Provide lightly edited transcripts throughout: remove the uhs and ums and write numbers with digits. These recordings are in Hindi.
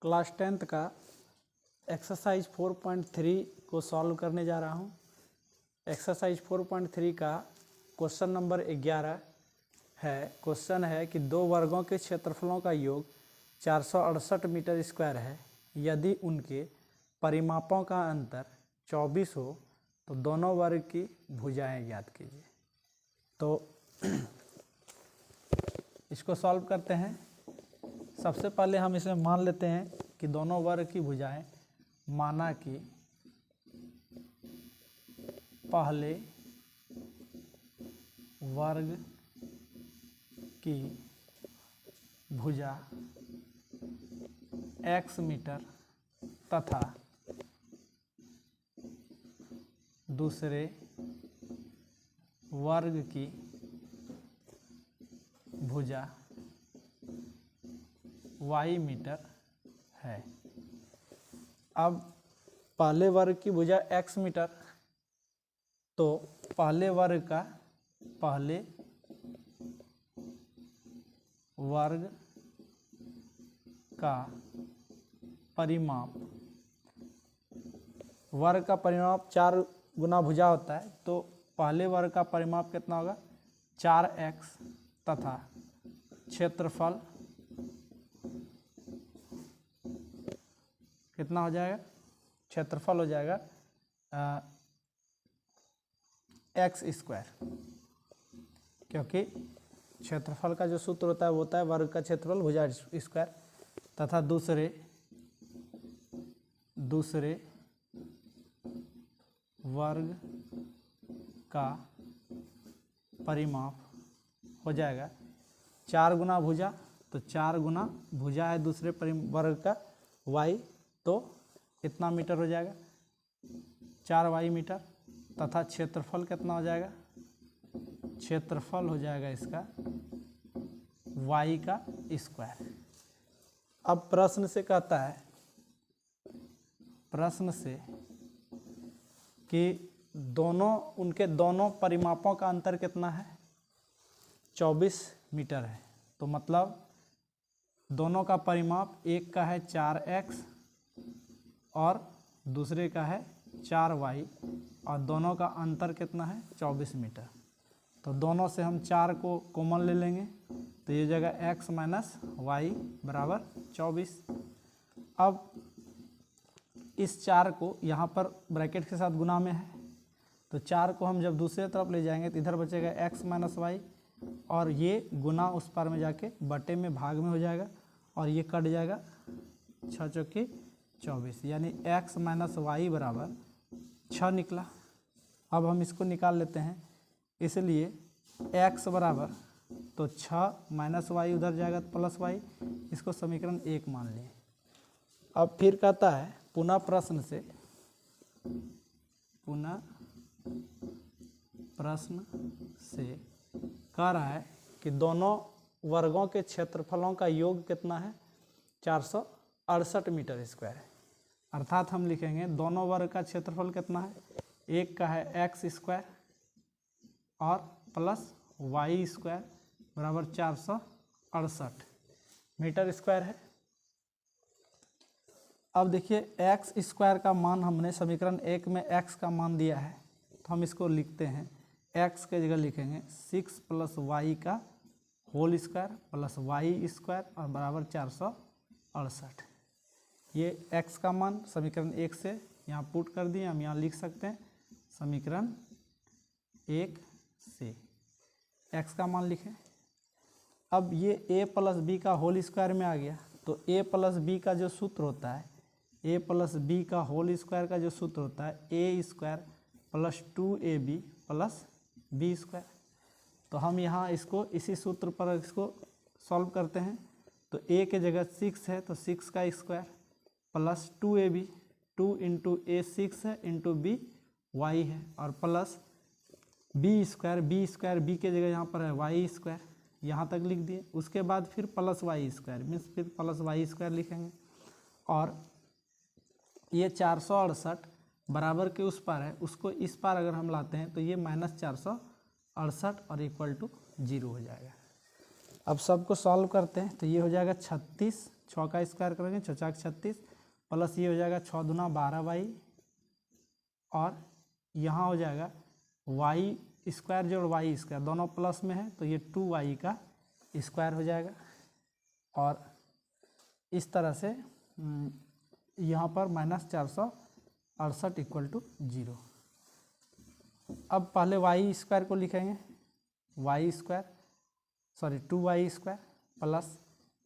क्लास 10th का एक्सरसाइज 4.3 को सॉल्व करने जा रहा हूँ। एक्सरसाइज 4.3 का क्वेश्चन नंबर 11 है। क्वेश्चन है कि दो वर्गों के क्षेत्रफलों का योग 468 मीटर स्क्वायर है। यदि उनके परिमापों का अंतर 24 हो तो दोनों वर्ग की भुजाएं ज्ञात कीजिए। तो इसको सॉल्व करते हैं। सबसे पहले हम इसमें मान लेते हैं कि दोनों वर्ग की भुजाएं, माना कि पहले वर्ग की भुजा x मीटर तथा दूसरे वर्ग की भुजा y मीटर है। अब पहले वर्ग की भुजा x मीटर, तो पहले वर्ग का परिमाप, वर्ग का परिमाप 4 गुना भुजा होता है, तो पहले वर्ग का परिमाप कितना होगा 4x तथा क्षेत्रफल कितना हो जाएगा, क्षेत्रफल हो जाएगा x स्क्वायर, क्योंकि क्षेत्रफल का जो सूत्र होता है वो होता है वर्ग का क्षेत्रफल भुजा स्क्वायर, तथा दूसरे वर्ग का परिमाप हो जाएगा 4 गुना भुजा, तो 4 गुना भुजा है दूसरे वर्ग का y, तो कितना मीटर हो जाएगा 4y मीटर, तथा क्षेत्रफल कितना हो जाएगा, क्षेत्रफल हो जाएगा इसका y का स्क्वायर। अब प्रश्न से कहता है, प्रश्न से कि उनके दोनों परिमापों का अंतर कितना है 24 मीटर है। तो मतलब दोनों का परिमाप, एक का है 4x और दूसरे का है 4y, और दोनों का अंतर कितना है 24 मीटर। तो दोनों से हम 4 को कॉमन ले लेंगे, तो ये जगह x माइनस वाई बराबर 24। अब इस 4 को यहाँ पर ब्रैकेट के साथ गुना में है, तो 4 को हम जब दूसरे तरफ ले जाएंगे तो इधर बचेगा x माइनस वाई, और ये गुना उस पार में जाके बटे में भाग में हो जाएगा, और ये कट जाएगा 6 चौके 24, यानी x माइनस वाई बराबर 6 निकला। अब हम इसको निकाल लेते हैं, इसलिए x बराबर, तो 6 माइनस वाई उधर जाएगा तो प्लस वाई, इसको समीकरण 1 मान लिए। अब फिर कहता है पुनः प्रश्न से कह रहा है कि दोनों वर्गों के क्षेत्रफलों का योग कितना है 468 मीटर स्क्वायर है। अर्थात हम लिखेंगे दोनों वर्ग का क्षेत्रफल कितना है, एक का है x स्क्वायर और प्लस y स्क्वायर बराबर 468 मीटर स्क्वायर है। अब देखिए x स्क्वायर का मान हमने समीकरण 1 में x का मान दिया है, तो हम इसको लिखते हैं, x के जगह लिखेंगे 6 प्लस y का whole square plus y square और बराबर 468। ये x का मान समीकरण 1 से यहाँ पुट कर दिए, हम यहाँ लिख सकते हैं समीकरण 1 से x का मान लिखें। अब ये a प्लस बी का होल स्क्वायर में आ गया, तो a प्लस बी का जो सूत्र होता है, a प्लस बी का होल स्क्वायर का जो सूत्र होता है a square plus 2ab plus b square. तो हम यहाँ इसको इसी सूत्र पर इसको सॉल्व करते हैं, तो a के जगह 6 है तो 6 का square plus 2ab, 2 into a 6 है इंटू b y है, और प्लस बी स्क्वायर b के जगह यहाँ पर है y स्क्वायर, यहाँ तक लिख दिए। उसके बाद फिर प्लस वाई स्क्वायर मीन्स फिर प्लस वाई स्क्वायर लिखेंगे, और ये 468 बराबर के उस पार है, उसको इस पार अगर हम लाते हैं तो ये माइनस 468 और इक्वल टू 0 हो जाएगा। अब सबको सॉल्व करते हैं तो ये हो जाएगा 36, 6 का स्क्वायर करेंगे 6 36 प्लस ये हो जाएगा 6 दूना 12y और यहाँ हो जाएगा वाई स्क्वायर जोड़ वाई स्क्वायर दोनों प्लस में है तो ये 2y का स्क्वायर हो जाएगा। और इस तरह से यहाँ पर -468 इक्वल टू 0। अब पहले वाई स्क्वायर को लिखेंगे, y square 2y square plus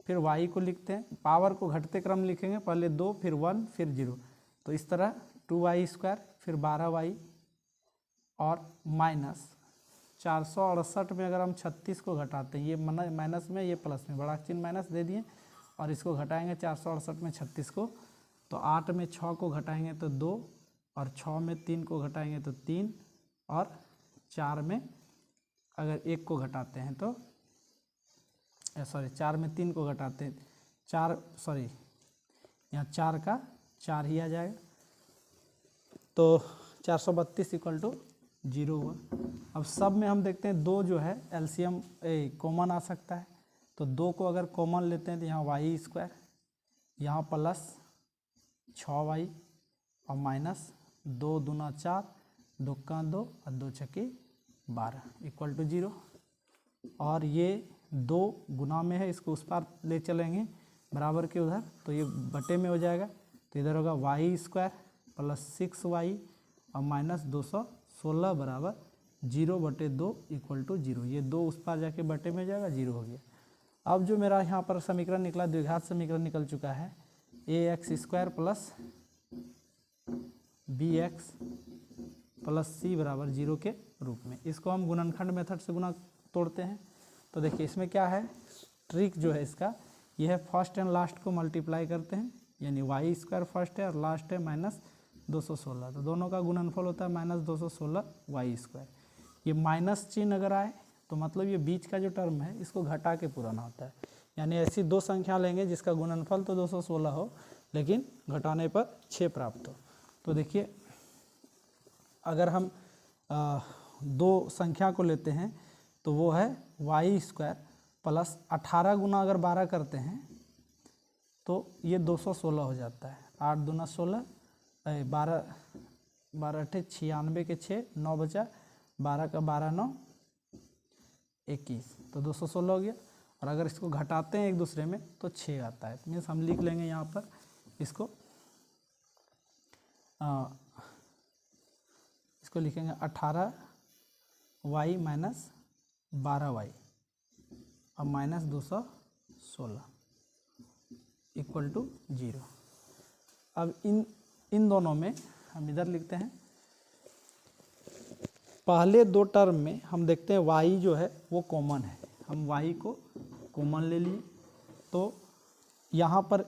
फिर y को लिखते हैं, पावर को घटते क्रम लिखेंगे, पहले 2 फिर 1 फिर 0, तो इस तरह 2y स्क्वायर फिर 12y और -468 में अगर हम 36 को घटाते हैं, ये माइनस में ये प्लस में, बड़ा चिन्ह माइनस दे दिए और इसको घटाएंगे 468 में 36 को, तो 8 में 6 को घटाएंगे तो 2 और 6 में 3 को घटाएंगे तो 3 और 4 में अगर 1 को घटाते हैं तो 4 में 3 को घटाते हैं 4 यहाँ 4 का 4 ही आ जाएगा, तो 432 इक्वल टू 0 हुआ। अब सब में हम देखते हैं 2 जो है एलसीएम कॉमन आ सकता है, तो 2 को अगर कॉमन लेते हैं तो यहाँ वाई स्क्वायर, यहाँ प्लस 6y और माइनस 2 दूना 4 2 का 2 और 2 छक्के 12 इक्वल टू 0। और ये 2 गुना में है, इसको उस पार ले चलेंगे बराबर के उधर, तो ये बटे में हो जाएगा, तो इधर होगा वाई स्क्वायर प्लस 6y और माइनस 216 बराबर 0/2 इक्वल टू 0। ये 2 उस पार जाके बटे में हो जाएगा, 0 हो गया। अब जो मेरा यहाँ पर समीकरण निकला, द्विघात समीकरण निकल चुका है, ax square plus bx plus c बराबर 0 के रूप में। इसको हम गुणनखंड मेथड से गुना तोड़ते हैं, तो देखिए इसमें क्या है, ट्रिक जो है इसका ये है, फर्स्ट एंड लास्ट को मल्टीप्लाई करते हैं, यानी वाई स्क्वायर फर्स्ट है और लास्ट है -216, तो दोनों का गुणनफल होता है -216 वाई स्क्वायर। ये माइनस चिन्ह अगर आए तो मतलब ये बीच का जो टर्म है इसको घटा के पुराना होता है, यानी ऐसी 2 संख्या लेंगे जिसका गुणनफल तो 216 हो लेकिन घटाने पर 6 प्राप्त हो। तो देखिए अगर हम 2 संख्या को लेते हैं तो वो है वाई स्क्वायर प्लस 18 गुना अगर 12 करते हैं तो ये 216 हो जाता है, 8 दूना 16 12 8 96 के 6 9 बचा, 12 का 12 9 21, तो 216 हो गया। और अगर इसको घटाते हैं एक दूसरे में तो 6 आता है, मीन्स हम लिख लेंगे यहाँ पर इसको लिखेंगे 18y माइनस 12y और माइनस 216 इक्वल टू 0। अब इन दोनों में हम इधर लिखते हैं, पहले 2 टर्म में हम देखते हैं y जो है वो कॉमन है, हम y को कॉमन ले लिए, तो यहाँ पर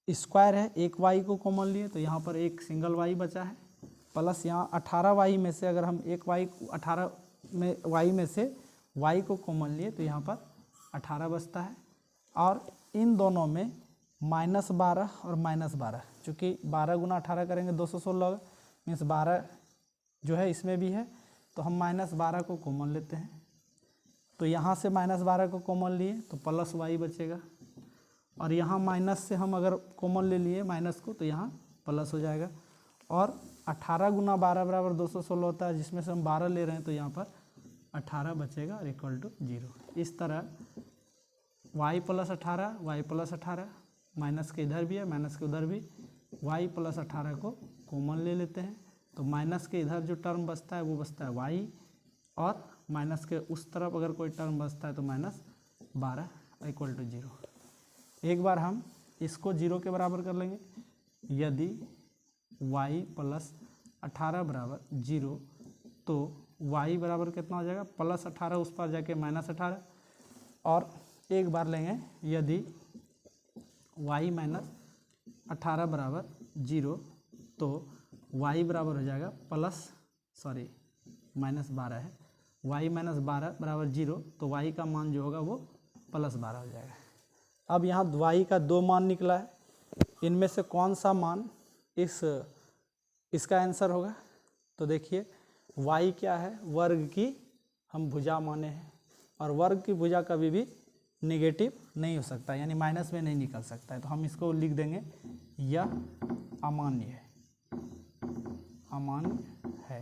स्क्वायर है, एक y को कॉमन लिए तो यहाँ पर एक सिंगल y बचा है, प्लस यहाँ 18y में से अगर हम एक y 18 में y में से y को कॉमन लिए तो यहाँ पर 18 बचता है। और इन दोनों में -12 और -12, चूँकि 12 गुना 18 करेंगे 216 होगा, मीन्स 12 जो है इसमें भी है, तो हम -12 को कॉमन लेते हैं, तो यहाँ से -12 को कॉमन लिए तो प्लस y बचेगा, और यहाँ माइनस से हम अगर कॉमन ले लिए माइनस को तो यहाँ प्लस हो जाएगा। और 18 गुना 12 बराबर 216 होता है, जिसमें से हम 12 ले रहे हैं तो यहाँ पर 18 बचेगा और इक्वल टू 0। इस तरह y प्लस 18 माइनस के इधर भी है माइनस के उधर भी, y प्लस 18 को कॉमन ले लेते हैं, तो माइनस के इधर जो टर्म बचता है वो बचता है y, और माइनस के उस तरफ अगर कोई टर्म बचता है तो -12 इक्वल टू 0। एक बार हम इसको 0 के बराबर कर लेंगे, यदि y प्लस 18 बराबर 0 तो y बराबर कितना हो जाएगा, +18 उस पर जाके -18, और एक बार लेंगे यदि y माइनस 18 बराबर 0 तो y बराबर हो जाएगा -12 है, y माइनस 12 बराबर 0 तो y का मान जो होगा वो +12 हो जाएगा। अब यहाँ y का 2 मान निकला है, इनमें से कौन सा मान इसका आंसर होगा, तो देखिए y क्या है, वर्ग की हम भुजा माने हैं, और वर्ग की भुजा कभी भी नेगेटिव नहीं हो सकता, यानी माइनस में नहीं निकल सकता है, तो हम इसको लिख देंगे यह अमान्य है, अमान्य है।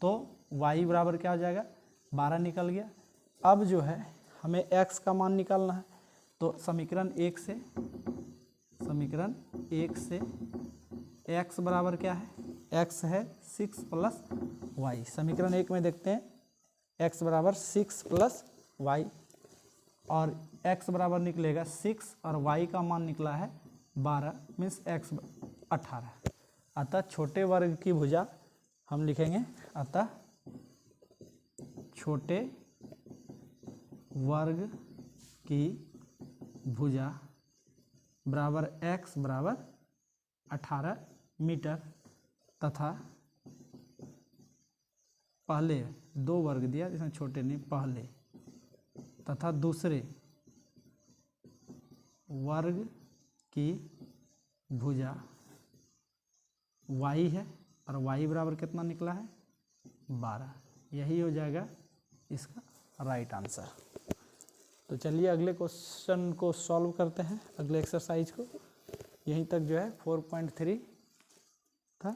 तो y बराबर क्या हो जाएगा, 12 निकल गया। अब जो है हमें x का मान निकालना है, तो समीकरण 1 से x बराबर क्या है, x है 6 + y। समीकरण 1 में देखते हैं x बराबर 6 + y, और x बराबर निकलेगा 6 और y का मान निकला है 12, मीन्स x 18। अतः छोटे वर्ग की भुजा हम लिखेंगे, अतः छोटे वर्ग की भुजा बराबर x बराबर 18 मीटर, तथा पहले 2 वर्ग दिया जिसमें छोटे नहीं, पहले तथा दूसरे वर्ग की भुजा y है, और y बराबर कितना निकला है, 12। यही हो जाएगा इसका राइट आंसर। तो चलिए अगले क्वेश्चन को सॉल्व करते हैं, अगले एक्सरसाइज को। यहीं तक जो है 4.3 था।